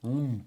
Mm.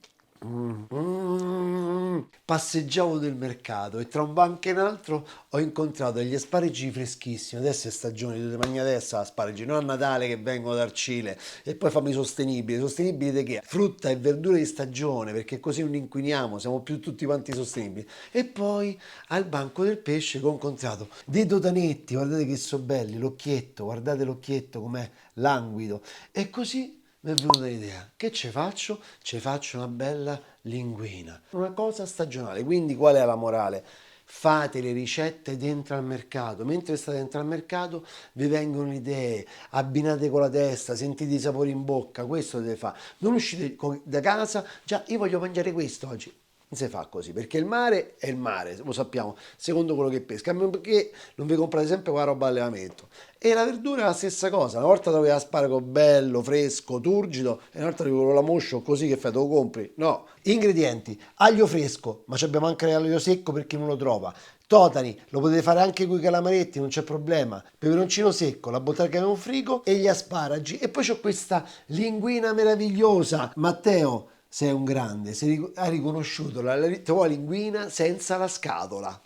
Passeggiavo nel mercato e tra un banco e un altro ho incontrato degli asparagi freschissimi. Adesso è stagione, dovete mangiare adesso asparagi, non a Natale che vengono dal Cile. E poi fammi sostenibili. Sostenibili di che? Frutta e verdure di stagione, perché così non inquiniamo, siamo più tutti quanti sostenibili. E poi al banco del pesce che ho incontrato dei dotanetti, guardate che sono belli, l'occhietto, guardate l'occhietto com'è languido. E così mi è venuta l'idea, che ci faccio? Ci faccio una bella linguina, una cosa stagionale. Quindi qual è la morale? Fate le ricette dentro al mercato, mentre state dentro al mercato vi vengono le idee, abbinate con la testa, sentite i sapori in bocca, questo deve fare. Non uscite da casa, già io voglio mangiare questo oggi. Non si fa così, perché il mare è il mare, lo sappiamo, secondo quello che pesca, perché non vi comprate sempre qua roba allevamento. E la verdura è la stessa cosa, una volta trovi l'asparago bello, fresco, turgido, e una volta trovi quello lamoscio così che fai, te lo compri? No. Ingredienti, aglio fresco, ma ci abbiamo anche l'aglio secco per chi non lo trova. Totani, lo potete fare anche con i calamaretti, non c'è problema. Peperoncino secco, la bottega in un frigo e gli asparagi. E poi c'ho questa linguina meravigliosa. Matteo, sei un grande, hai riconosciuto la tua linguina senza la scatola.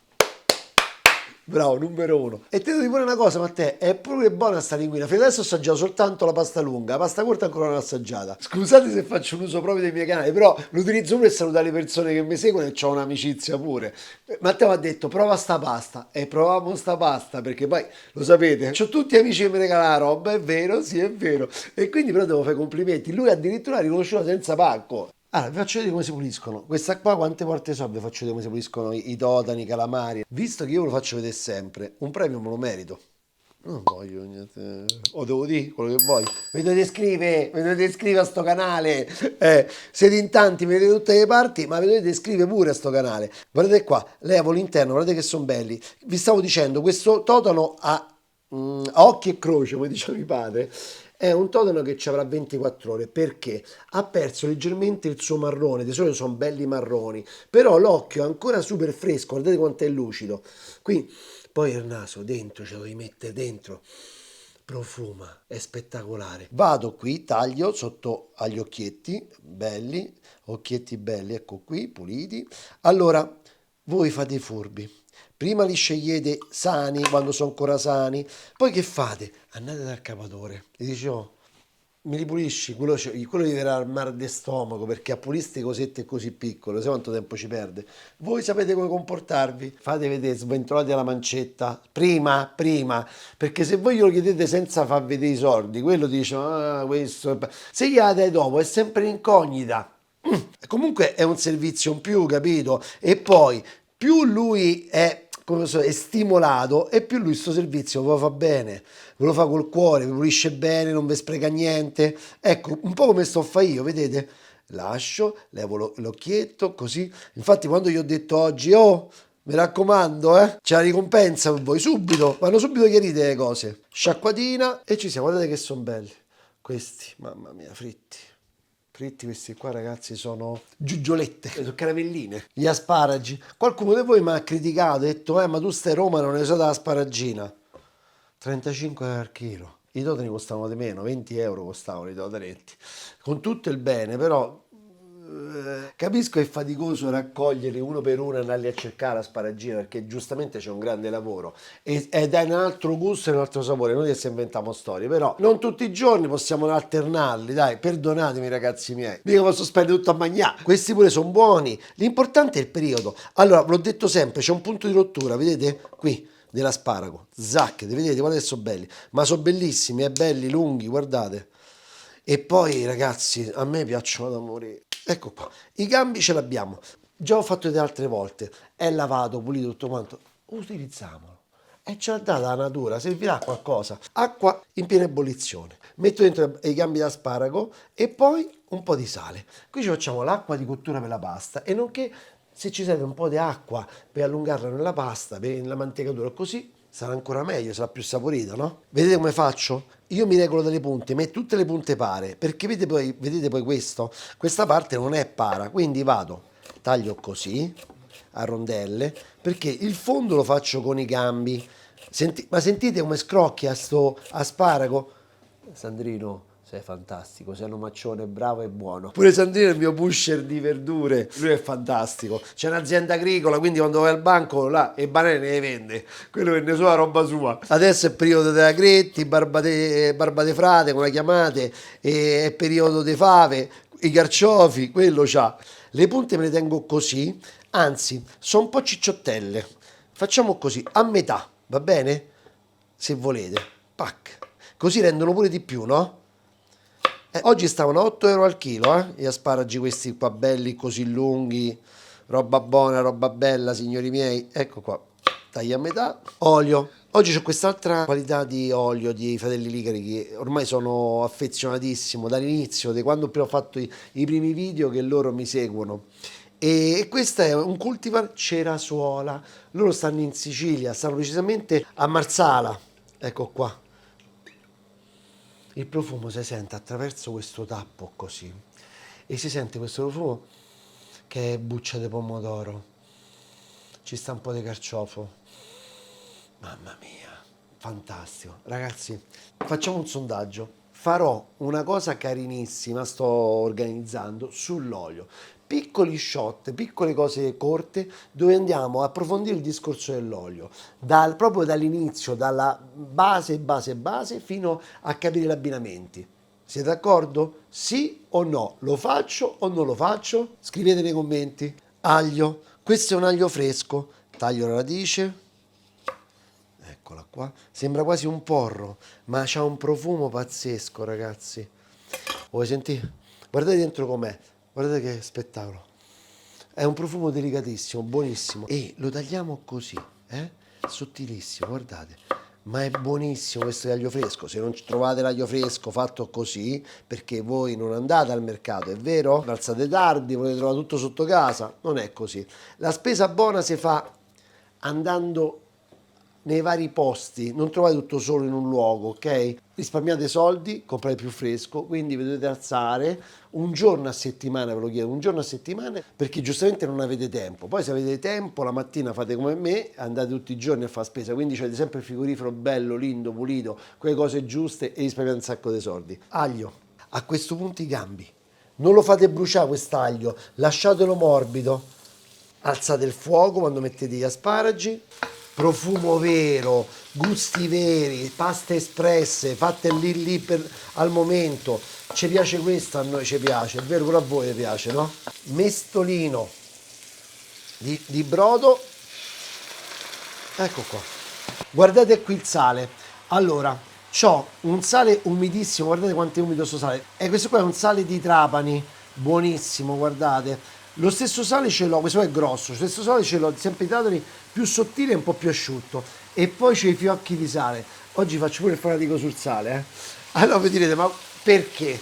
Bravo, numero uno. E ti devo dire pure una cosa, Matteo, è pure buona sta linguina. Fino adesso ho assaggiato soltanto la pasta lunga, la pasta corta ancora non l'ho assaggiata. Scusate se faccio un uso proprio dei miei canali, però l'utilizzo pure per salutare le persone che mi seguono e ho un'amicizia pure. Matteo mi ha detto, prova sta pasta. E provavo sta pasta, perché poi, lo sapete, ho tutti amici che mi regalano la roba, è vero, sì, è vero. E quindi però devo fare i complimenti. Lui addirittura ha riconosciuto senza pacco. Allora, vi faccio vedere come si puliscono. Questa qua quante volte so, vi faccio vedere come si puliscono i totani, i calamari. Visto che io ve lo faccio vedere sempre, un premio me lo merito. Non voglio niente. O devo dire quello che voglio. Vedete iscrivere a sto canale. Siete in tanti, vedete da tutte le parti, ma vedete iscrivere pure a sto canale. Guardate qua, levo l'interno, guardate che sono belli. Vi stavo dicendo, questo totano ha a occhi e croce, come diceva mio padre, è un totem che ci avrà 24 ore perché ha perso leggermente il suo marrone, di solito sono belli marroni, però l'occhio è ancora super fresco, guardate quanto è lucido. Qui poi il naso dentro, ce lo devi mettere dentro, profuma, è spettacolare. Vado qui, taglio sotto agli occhietti belli, ecco qui, puliti. Allora, voi fate i furbi. Prima li scegliete sani, quando sono ancora sani, poi che fate? Andate dal capatore e dice, oh, mi ripulisci, quello gli verrà al mal di stomaco perché a pulire queste cosette così piccole, sai quanto tempo ci perde? Voi sapete come comportarvi? Fate vedere, sventolate la mancetta, prima, perché se voi glielo chiedete senza far vedere i soldi, quello dice, ah, questo... Se gli date dopo è sempre incognita. Comunque è un servizio in più, capito? E poi più lui è, come posso dire, è stimolato e più lui sto servizio ve lo fa bene, ve lo fa col cuore, vi pulisce bene, non vi spreca niente. Ecco, un po' come sto a fare io, vedete? Lascio, levo l'occhietto, così. Infatti quando gli ho detto oggi, oh, mi raccomando, c'è la ricompensa per voi, subito, vanno subito chiarite le cose. Sciacquatina e ci siamo, guardate che sono belli. Questi, mamma mia, fritti. Fritti questi qua ragazzi sono giugiolette, sono caramelline. Gli asparagi. Qualcuno di voi mi ha criticato, ha detto, ma tu stai a Roma e non hai usato l'asparagina. 35 euro al chilo. I totani costavano di meno, 20 euro costavano i totanetti. Con tutto il bene, però capisco che è faticoso raccogliere uno per uno e andarli a cercare la sparagina perché giustamente c'è un grande lavoro ed è un altro gusto e un altro sapore. Noi che si inventiamo storie, però non tutti i giorni possiamo alternarli. Dai, perdonatemi, ragazzi miei. Mica posso spendere tutto a mangiare. Questi pure sono buoni. L'importante è il periodo. Allora, ve l'ho detto sempre, c'è un punto di rottura, vedete? Qui dell'asparago, zacche, vedete, guardate che sono belli, ma sono bellissimi, belli, lunghi, guardate. E poi ragazzi, a me piacciono da morire. Ecco qua, i gambi ce l'abbiamo. Già ho fatto vedere altre volte. È lavato, pulito tutto quanto. Utilizziamolo. E ce l'ha data la natura, servirà a qualcosa. Acqua in piena ebollizione. Metto dentro i gambi d'asparago e poi un po' di sale. Qui ci facciamo l'acqua di cottura per la pasta e nonché se ci serve un po' di acqua per allungarla nella pasta, per la mantecatura, così sarà ancora meglio, sarà più saporita, no? Vedete come faccio? Io mi regolo delle punte, metto tutte le punte pare, perché vedete poi questo? Questa parte non è para, quindi vado, taglio così, a rondelle, perché il fondo lo faccio con i gambi. Ma sentite come scrocchia sto asparago? Sandrino, Sei fantastico, sei un omaccione bravo e buono. Pure Sandrino è il mio pusher di verdure, lui è fantastico. C'è un'azienda agricola, quindi quando vai al banco là e banane ne vende, quello vende solo la roba sua. Adesso è periodo dei agretti, barbate frate, come la chiamate, e è periodo dei fave, i carciofi, quello c'ha. Le punte me le tengo così, anzi, sono un po' cicciottelle. Facciamo così, a metà, va bene? Se volete, pac. Così rendono pure di più, no? Oggi stavano a 8 euro al chilo, gli asparagi questi qua belli, così lunghi, roba buona, roba bella, signori miei. Ecco qua, tagli a metà. Olio. Oggi c'ho quest'altra qualità di olio di Fratelli Ligari che ormai sono affezionatissimo dall'inizio, da quando ho fatto i primi video che loro mi seguono. E questo è un cultivar Cerasuola. Loro stanno in Sicilia, stanno precisamente a Marsala. Ecco qua. Il profumo si sente attraverso questo tappo così e si sente questo profumo che è buccia di pomodoro, ci sta un po' di carciofo, mamma mia, fantastico. Ragazzi, facciamo un sondaggio. Farò una cosa carinissima, sto organizzando sull'olio. Piccoli shot, piccole cose corte dove andiamo a approfondire il discorso dell'olio, proprio dall'inizio, dalla base fino a capire gli abbinamenti. Siete d'accordo? Sì o no? Lo faccio o non lo faccio? Scrivete nei commenti. Aglio, questo è un aglio fresco, taglio la radice. Eccola qua, sembra quasi un porro, ma c'ha un profumo pazzesco, ragazzi. Vuoi sentire? Guardate dentro com'è, guardate che spettacolo. È un profumo delicatissimo, buonissimo. E lo tagliamo così, sottilissimo, guardate. Ma è buonissimo questo aglio fresco. Se non trovate l'aglio fresco fatto così, perché voi non andate al mercato, è vero? Alzate tardi, volete trovare tutto sotto casa. Non è così. La spesa buona si fa andando nei vari posti, non trovate tutto solo in un luogo, ok? Risparmiate soldi, comprate più fresco, quindi vi dovete alzare un giorno a settimana, ve lo chiedo, un giorno a settimana, perché giustamente non avete tempo. Poi se avete tempo, la mattina fate come me, andate tutti i giorni a fare spesa, quindi avete sempre il frigorifero bello, lindo, pulito, quelle cose giuste e risparmiate un sacco di soldi. Aglio, a questo punto i gambi. Non lo fate bruciare quest'aglio, lasciatelo morbido. Alzate il fuoco quando mettete gli asparagi, profumo vero, gusti veri, paste espresse, fatte lì al momento. Ci piace questo, a noi ci piace, è vero, pure a voi piace, no? Mestolino di brodo, ecco qua. Guardate qui il sale. Allora, c'ho un sale umidissimo, guardate quanto è umido questo sale. E questo qua è un sale di Trapani, buonissimo, guardate. Lo stesso sale ce l'ho, questo è grosso, lo stesso sale ce l'ho sempre di Trapani, più sottile e un po' più asciutto. E poi c'è i fiocchi di sale. Oggi faccio pure il fanatico sul sale, Allora vi direte, ma perché?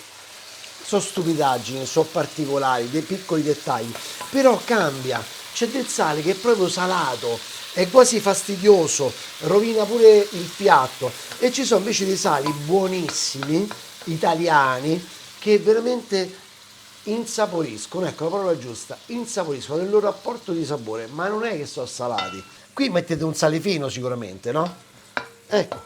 Sono stupidaggini, sono particolari, dei piccoli dettagli. Però cambia. C'è del sale che è proprio salato, è quasi fastidioso, rovina pure il piatto. E ci sono invece dei sali buonissimi, italiani, che veramente insaporiscono, ecco la parola giusta, insaporiscono nel loro rapporto di sapore, ma non è che sono salati. Qui mettete un sale fino sicuramente, no? Ecco.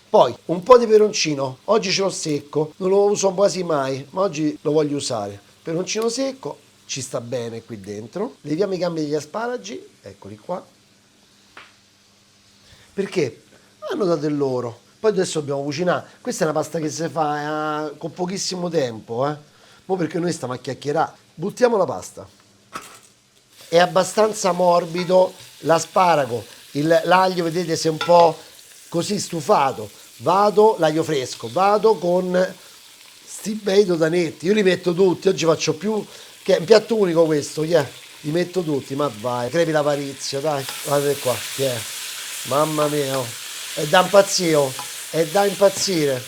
Poi un po' di peperoncino, oggi ce l'ho secco, non lo uso quasi mai, ma oggi lo voglio usare. Peperoncino secco, ci sta bene qui dentro. Leviamo i gambi degli asparagi, eccoli qua. Perché hanno dato il loro. Poi adesso dobbiamo cucinare. Questa è una pasta che si fa con pochissimo tempo, Mo perché noi stiamo a chiacchierare. Buttiamo la pasta. È abbastanza morbido l'asparago. L'aglio, vedete, se è un po' così stufato. Vado, l'aglio fresco, vado con sti bei dodanetti. Io li metto tutti, oggi faccio più che è un piatto unico questo, li metto tutti, ma vai, crepi l'avarizia, dai, guardate qua, mamma mia, è da impazzire, è da impazzire,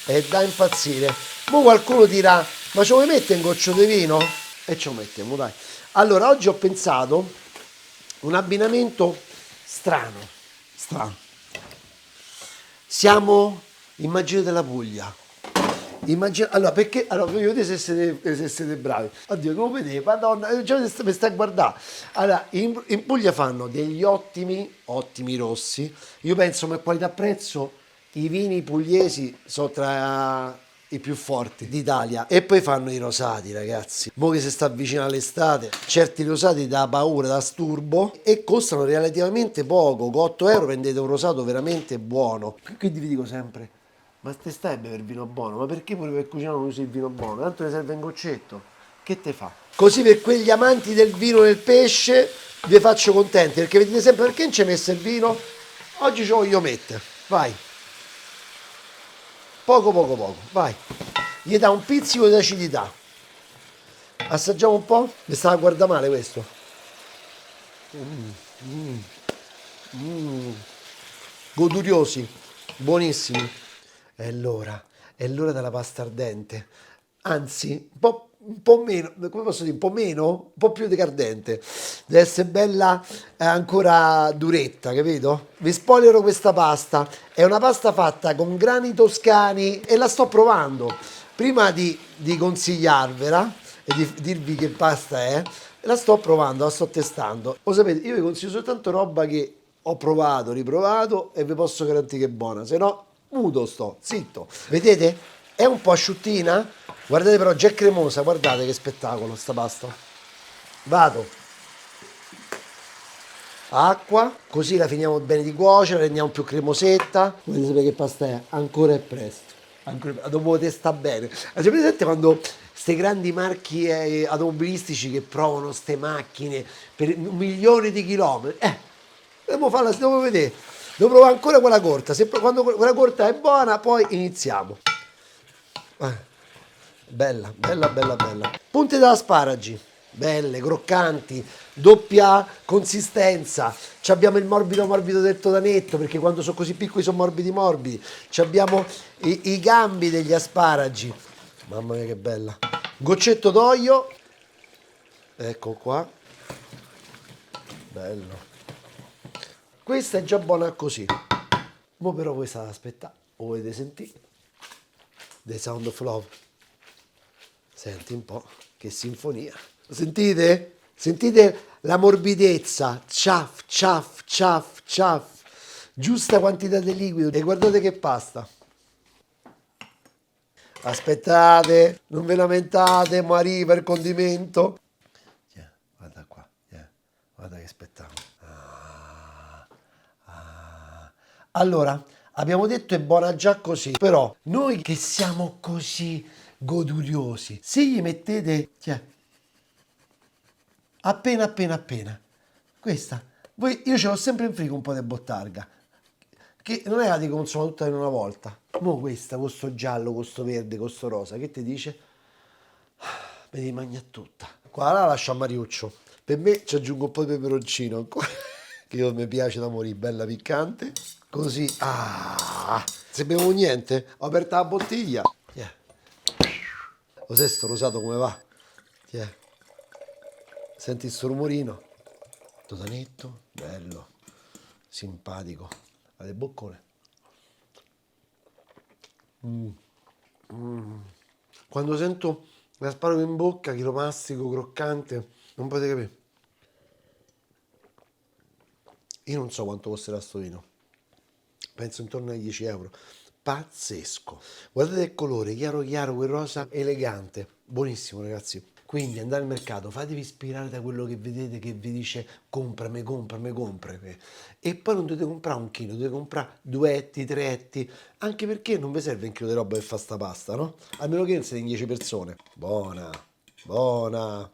è da impazzire. Mo qualcuno dirà, ma ce lo mette un goccio di vino? E ce lo mettiamo, dai. Allora, oggi ho pensato un abbinamento strano. Siamo, immaginate la Puglia. Allora, perché? Allora, voglio vedere se siete bravi. Oddio, come vedete? Madonna, già mi stai a guardare. Allora, in Puglia fanno degli ottimi rossi. Io penso che qualità-prezzo i vini pugliesi sono tra i più forti d'Italia. E poi fanno i rosati, ragazzi. Mo che si sta avvicinando all'estate, certi rosati da paura, da sturbo, e costano relativamente poco. Con 8 euro prendete un rosato veramente buono. Quindi vi dico sempre, ma te stai a bere il vino buono? Ma perché pure per cucinare non usi il vino buono? Tanto ne serve un goccetto. Che te fa? Così per quegli amanti del vino e del pesce vi faccio contenti, perché vedete sempre perché non ci hai messo il vino? Oggi ce lo voglio mettere. Vai. Poco poco poco, vai. Gli dà un pizzico di acidità. Assaggiamo un po'? Mi stava a guardare male questo. Goduriosi, buonissimi. È l'ora della pasta ardente. Anzi, un po' meno, come posso dire, un po' meno, un po' più di cardente. Deve essere bella ancora duretta, capito? Vi spoilerò questa pasta. È una pasta fatta con grani toscani e la sto provando. Prima di consigliarvela e di dirvi che pasta è, la sto provando, la sto testando. Lo sapete, io vi consiglio soltanto roba che ho provato, riprovato e vi posso garantire che è buona, se no muto sto, zitto. Vedete? È un po' asciuttina, guardate però già è cremosa, guardate che spettacolo sta pasta. Vado, acqua, così la finiamo bene di cuocere, la rendiamo più cremosetta. Volete sapere che pasta è? Ancora è presto. Ancora, dopo testa bene. Avete presente quando queste grandi marchi automobilistici che provano ste macchine per milioni di chilometri? Devo farla, devo vedere. Devo provare ancora quella corta. Se, quando quella corta è buona, poi iniziamo. Bella, bella, bella, bella. Punte da asparagi, belle, croccanti, doppia consistenza. Ci abbiamo il morbido morbido del totanetto, perché quando sono così piccoli sono morbidi morbidi. Ci abbiamo i gambi degli asparagi. Mamma mia che bella. Goccetto d'olio. Ecco qua. Bello. Questa è già buona così. Mo però voi state aspettando. O volete sentire? The Sound of Love. Senti un po', che sinfonia. Sentite? Sentite la morbidezza. Ciaf, ciaf, ciaf, ciaf. Giusta quantità di liquido. E guardate che pasta. Aspettate, non ve lamentate, ma arriva il condimento. Yeah, guarda qua, yeah. Guarda che spettacolo. Allora, abbiamo detto è buona già così, però noi che siamo così goduriosi, se gli mettete, appena appena appena, questa, voi, io ce l'ho sempre in frigo un po' di bottarga, che non è la di consumo tutta in una volta. Mo questa, con sto giallo, con sto verde, con sto rosa, che ti dice? Me devi mangiare tutta. Qua la lascio a Mariuccio. Per me ci aggiungo un po' di peperoncino ancora, che io mi piace da morire, bella piccante. Così, se bevo niente, ho aperto la bottiglia. Yeah. Lo sai sto rosato come va? Yeah. Senti sto rumorino? Totanetto, bello, simpatico. Guarda boccone. Quando sento l'asparago in bocca, che lo mastico, croccante, non potete capire. Io non so quanto costerà sto vino. Penso intorno ai 10 euro. Pazzesco. Guardate il colore, chiaro chiaro, quel rosa elegante. Buonissimo, ragazzi. Quindi andate al mercato, fatevi ispirare da quello che vedete che vi dice comprami, comprami, comprami. E poi non dovete comprare un chilo, dovete comprare 2 etti, 3 etti, anche perché non vi serve un chilo di roba per fare sta pasta, no? A meno che non siete in 10 persone. Buona, buona.